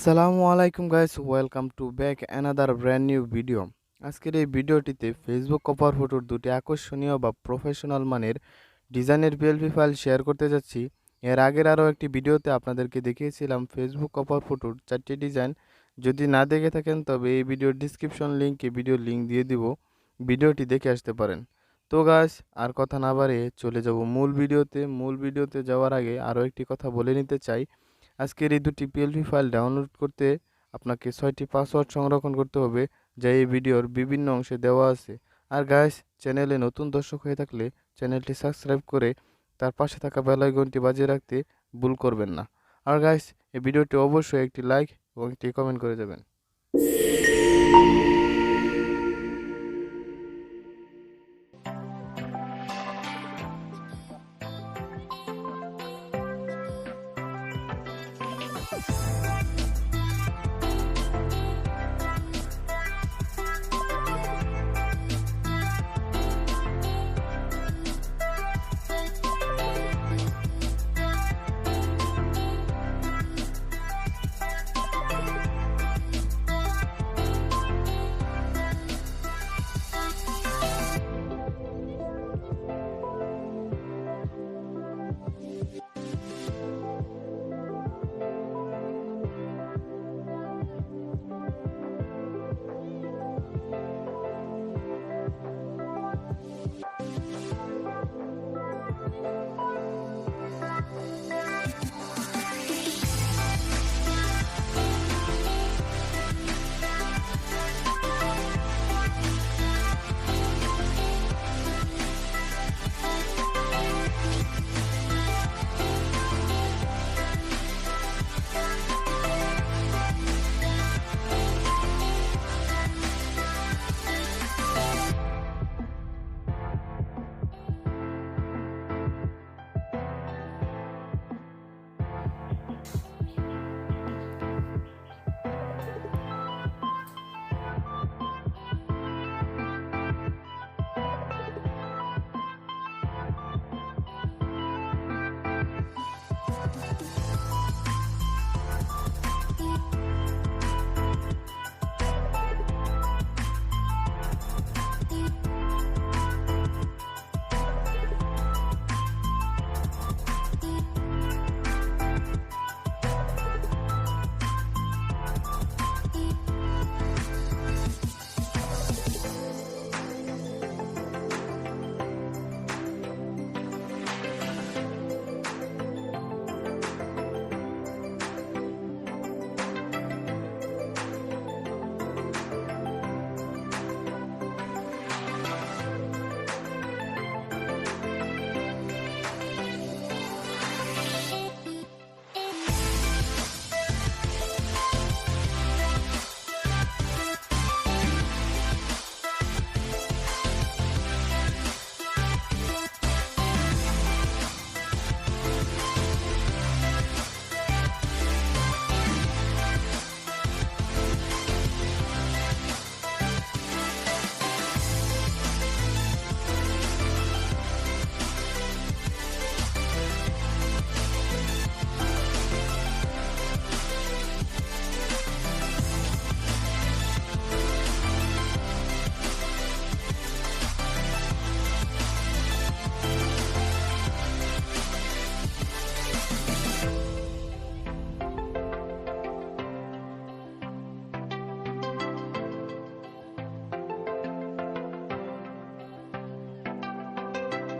আসসালামু আলাইকুম guys, welcome to back another brand new video. আজকের এই ভিডিওটিতে ফেসবুক কভার ফটোর দুটি আকর্ষণীয় বা প্রফেশনাল মানের ডিজাইনের পিএলপি ফাইল শেয়ার করতে যাচ্ছি। এর আগের আরও একটি ভিডিওতে আপনাদেরকে দেখিয়েছিলাম ফেসবুক কভার ফটোর 4টি ডিজাইন। যদি না দেখে থাকেন তবে এই ভিডিওর ডিসক্রিপশন লিঙ্কে ভিডিওর লিঙ্ক দিয়ে দিব, ভিডিওটি দেখে আসতে পারেন। তো গাইস, আর কথা না বাড়িয়ে চলে যাব মূল ভিডিওতে যাওয়ার আগে আরও একটি কথা বলে নিতে চাই। আজকের এই দুটি পিএলপি ফাইল ডাউনলোড করতে আপনাকে 6টি পাসওয়ার্ড সংরক্ষণ করতে হবে, যা এই ভিডিওর বিভিন্ন অংশে দেওয়া আছে। আর গাইস, চ্যানেলে নতুন দর্শক হয়ে থাকলে চ্যানেলটি সাবস্ক্রাইব করে তার পাশে থাকা বেল আইকনটি বাজিয়ে রাখতে ভুল করবেন না। আর গাইস, এই ভিডিওটি অবশ্যই একটি লাইক এবং একটি কমেন্ট করে যাবেন।